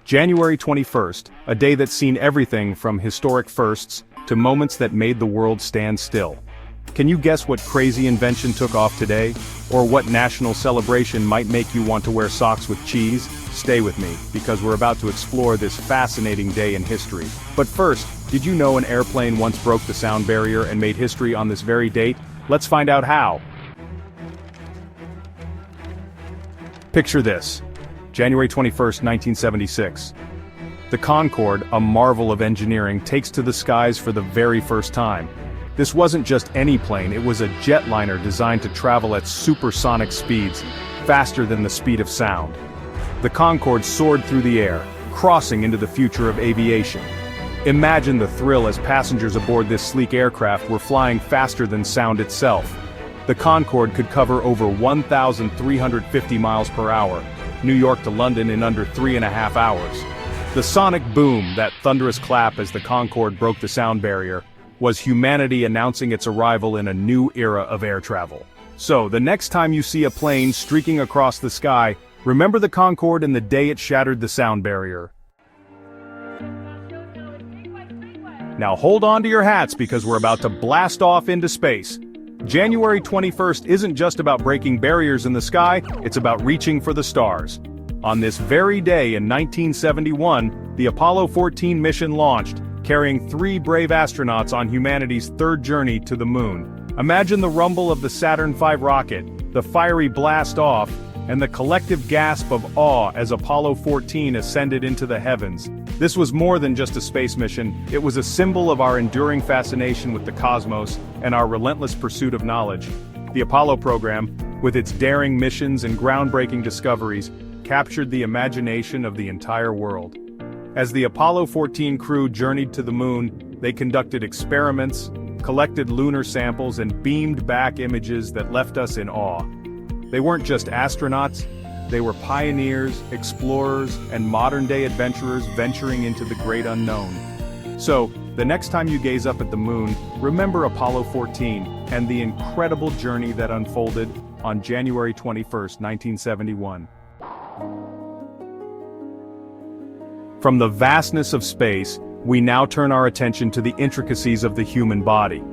January 21st, a day that's seen everything from historic firsts to moments that made the world stand still. Can you guess what crazy invention took off today? Or what national celebration might make you want to wear socks with cheese? Stay with me, because we're about to explore this fascinating day in history. But first, did you know an airplane once broke the sound barrier and made history on this very date? Let's find out how. Picture this. January 21st, 1976. The Concorde, a marvel of engineering, takes to the skies for the very first time. This wasn't just any plane, it was a jetliner designed to travel at supersonic speeds, faster than the speed of sound. The Concorde soared through the air, crossing into the future of aviation. Imagine the thrill as passengers aboard this sleek aircraft were flying faster than sound itself. The Concorde could cover over 1,350 miles per hour, New York to London in under 3.5 hours. The sonic boom, that thunderous clap as the Concorde broke the sound barrier, was humanity announcing its arrival in a new era of air travel. So, the next time you see a plane streaking across the sky, remember the Concorde and the day it shattered the sound barrier. Now hold on to your hats because we're about to blast off into space. January 21st isn't just about breaking barriers in the sky, it's about reaching for the stars. On this very day in 1971, the Apollo 14 mission launched, carrying 3 brave astronauts on humanity's third journey to the moon. Imagine the rumble of the Saturn V rocket, the fiery blast off, and the collective gasp of awe as Apollo 14 ascended into the heavens. This was more than just a space mission, it was a symbol of our enduring fascination with the cosmos and our relentless pursuit of knowledge. The Apollo program, with its daring missions and groundbreaking discoveries, captured the imagination of the entire world. As the Apollo 14 crew journeyed to the moon, they conducted experiments, collected lunar samples, and beamed back images that left us in awe. They weren't just astronauts, they were pioneers, explorers, and modern-day adventurers venturing into the great unknown. So, the next time you gaze up at the moon, remember Apollo 14 and the incredible journey that unfolded on January 21st, 1971. From the vastness of space, we now turn our attention to the intricacies of the human body.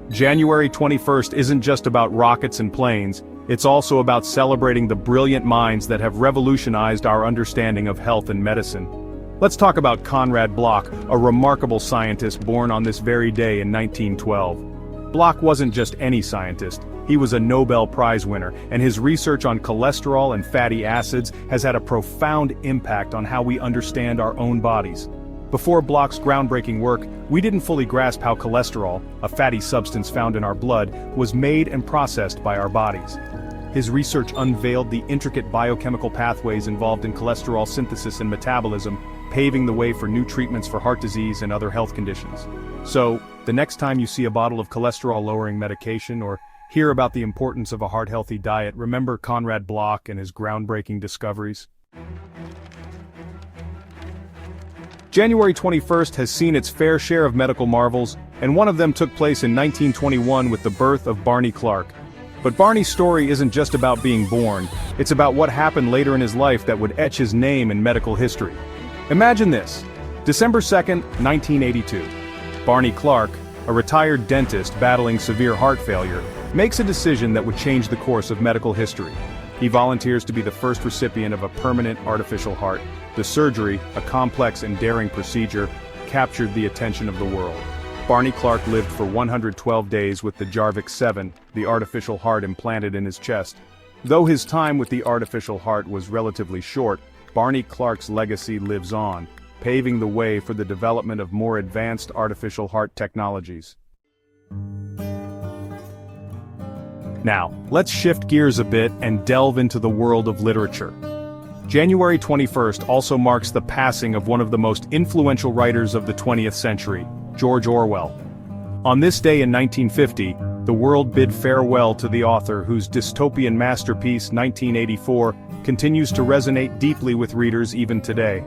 January 21st isn't just about rockets and planes, it's also about celebrating the brilliant minds that have revolutionized our understanding of health and medicine. Let's talk about Conrad Bloch, a remarkable scientist born on this very day in 1912. Bloch wasn't just any scientist, he was a Nobel Prize winner, and his research on cholesterol and fatty acids has had a profound impact on how we understand our own bodies. Before Bloch's groundbreaking work, we didn't fully grasp how cholesterol, a fatty substance found in our blood, was made and processed by our bodies. His research unveiled the intricate biochemical pathways involved in cholesterol synthesis and metabolism, paving the way for new treatments for heart disease and other health conditions. So, the next time you see a bottle of cholesterol-lowering medication or hear about the importance of a heart-healthy diet, remember Conrad Bloch and his groundbreaking discoveries. January 21st has seen its fair share of medical marvels, and one of them took place in 1921 with the birth of Barney Clark. But Barney's story isn't just about being born, it's about what happened later in his life that would etch his name in medical history. Imagine this. December 2nd, 1982. Barney Clark, a retired dentist battling severe heart failure, makes a decision that would change the course of medical history. He volunteers to be the first recipient of a permanent artificial heart. The surgery, a complex and daring procedure, captured the attention of the world. Barney Clark lived for 112 days with the Jarvik 7, the artificial heart implanted in his chest. Though his time with the artificial heart was relatively short, Barney Clark's legacy lives on, paving the way for the development of more advanced artificial heart technologies. Now, let's shift gears a bit and delve into the world of literature. January 21st also marks the passing of one of the most influential writers of the 20th century, George Orwell. On this day in 1950, the world bid farewell to the author whose dystopian masterpiece, 1984, continues to resonate deeply with readers even today.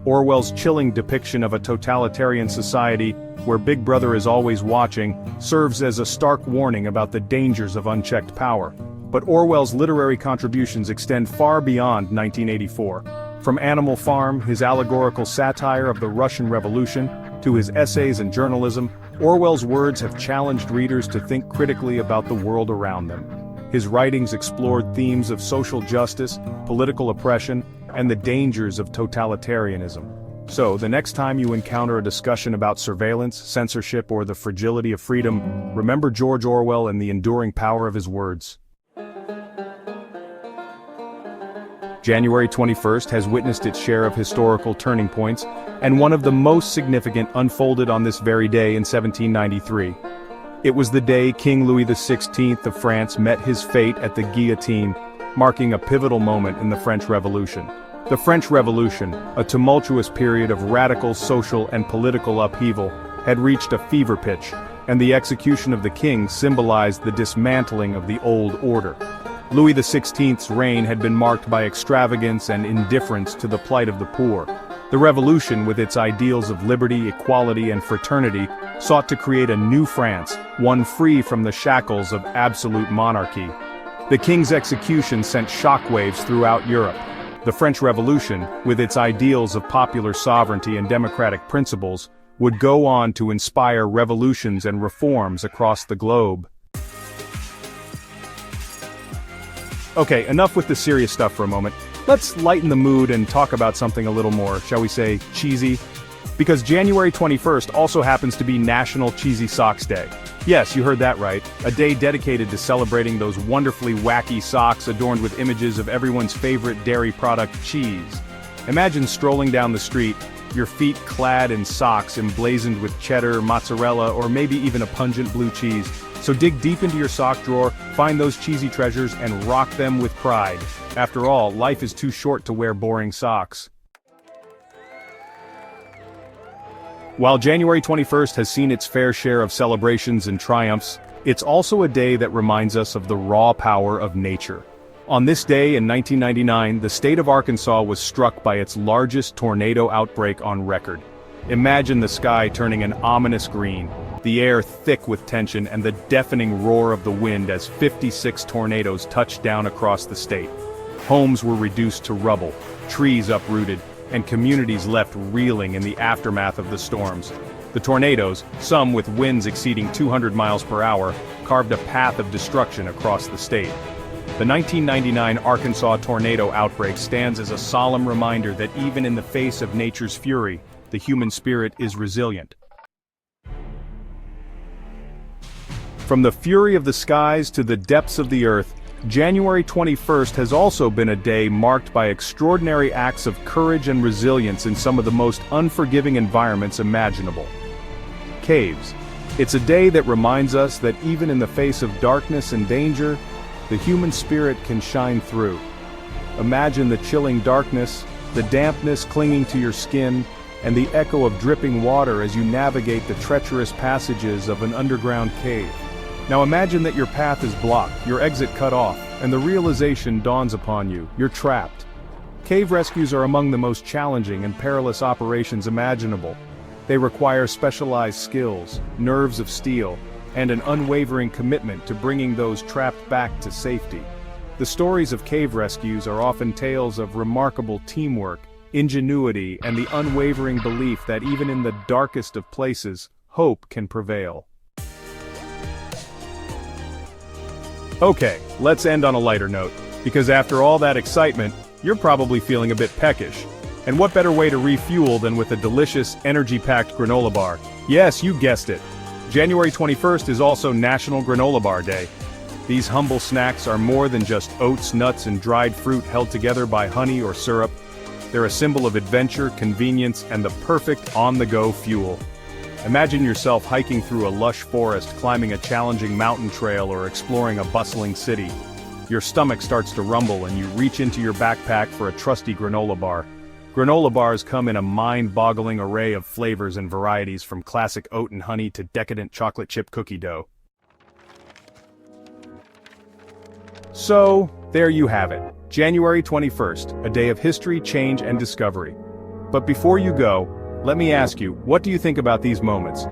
Orwell's chilling depiction of a totalitarian society, where Big Brother is always watching, serves as a stark warning about the dangers of unchecked power. But Orwell's literary contributions extend far beyond 1984. From Animal Farm, his allegorical satire of the Russian Revolution, to his essays and journalism, Orwell's words have challenged readers to think critically about the world around them. His writings explored themes of social justice, political oppression, and the dangers of totalitarianism. So, the next time you encounter a discussion about surveillance, censorship, or the fragility of freedom, remember George Orwell and the enduring power of his words. January 21st has witnessed its share of historical turning points, and one of the most significant unfolded on this very day in 1793. It was the day King Louis XVI of France met his fate at the guillotine, marking a pivotal moment in the French Revolution. The French Revolution, a tumultuous period of radical social and political upheaval, had reached a fever pitch, and the execution of the king symbolized the dismantling of the old order. Louis XVI's reign had been marked by extravagance and indifference to the plight of the poor. The revolution, with its ideals of liberty, equality, and fraternity, sought to create a new France, one free from the shackles of absolute monarchy. The king's execution sent shockwaves throughout Europe. The French Revolution, with its ideals of popular sovereignty and democratic principles, would go on to inspire revolutions and reforms across the globe. Okay, enough with the serious stuff for a moment. Let's lighten the mood and talk about something a little more, shall we say, cheesy? Because January 21st also happens to be National Cheesy Socks Day. Yes, you heard that right, a day dedicated to celebrating those wonderfully wacky socks adorned with images of everyone's favorite dairy product, cheese. Imagine strolling down the street, your feet clad in socks emblazoned with cheddar, mozzarella, or maybe even a pungent blue cheese. So dig deep into your sock drawer, find those cheesy treasures, and rock them with pride. After all, life is too short to wear boring socks. While January 21st has seen its fair share of celebrations and triumphs, it's also a day that reminds us of the raw power of nature. On this day in 1999, the state of Arkansas was struck by its largest tornado outbreak on record. Imagine the sky turning an ominous green, the air thick with tension, and the deafening roar of the wind as 56 tornadoes touched down across the state. Homes were reduced to rubble, trees uprooted, and communities left reeling in the aftermath of the storms. The tornadoes, some with winds exceeding 200 miles per hour, carved a path of destruction across the state. The 1999 Arkansas tornado outbreak stands as a solemn reminder that even in the face of nature's fury, the human spirit is resilient. From the fury of the skies to the depths of the earth, January 21st has also been a day marked by extraordinary acts of courage and resilience in some of the most unforgiving environments imaginable. Caves. It's a day that reminds us that even in the face of darkness and danger, the human spirit can shine through. Imagine the chilling darkness, the dampness clinging to your skin, and the echo of dripping water as you navigate the treacherous passages of an underground cave. Now imagine that your path is blocked, your exit cut off, and the realization dawns upon you, you're trapped. Cave rescues are among the most challenging and perilous operations imaginable. They require specialized skills, nerves of steel, and an unwavering commitment to bringing those trapped back to safety. The stories of cave rescues are often tales of remarkable teamwork, ingenuity, and the unwavering belief that even in the darkest of places, hope can prevail. Okay, let's end on a lighter note, because after all that excitement, you're probably feeling a bit peckish. And what better way to refuel than with a delicious, energy-packed granola bar? Yes, you guessed it. January 21st is also National Granola Bar Day. These humble snacks are more than just oats, nuts, and dried fruit held together by honey or syrup. They're a symbol of adventure, convenience, and the perfect on-the-go fuel. Imagine yourself hiking through a lush forest, climbing a challenging mountain trail, or exploring a bustling city. Your stomach starts to rumble and you reach into your backpack for a trusty granola bar. Granola bars come in a mind-boggling array of flavors and varieties, from classic oat and honey to decadent chocolate chip cookie dough. So, there you have it. January 21st, a day of history, change, and discovery. But before you go, let me ask you, what do you think about these moments?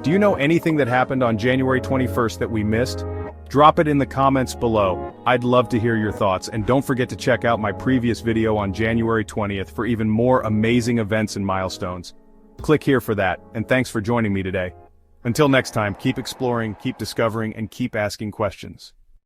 Do you know anything that happened on January 21st that we missed? Drop it in the comments below. I'd love to hear your thoughts, and don't forget to check out my previous video on January 20th for even more amazing events and milestones. Click here for that, and thanks for joining me today. Until next time, keep exploring, keep discovering, and keep asking questions.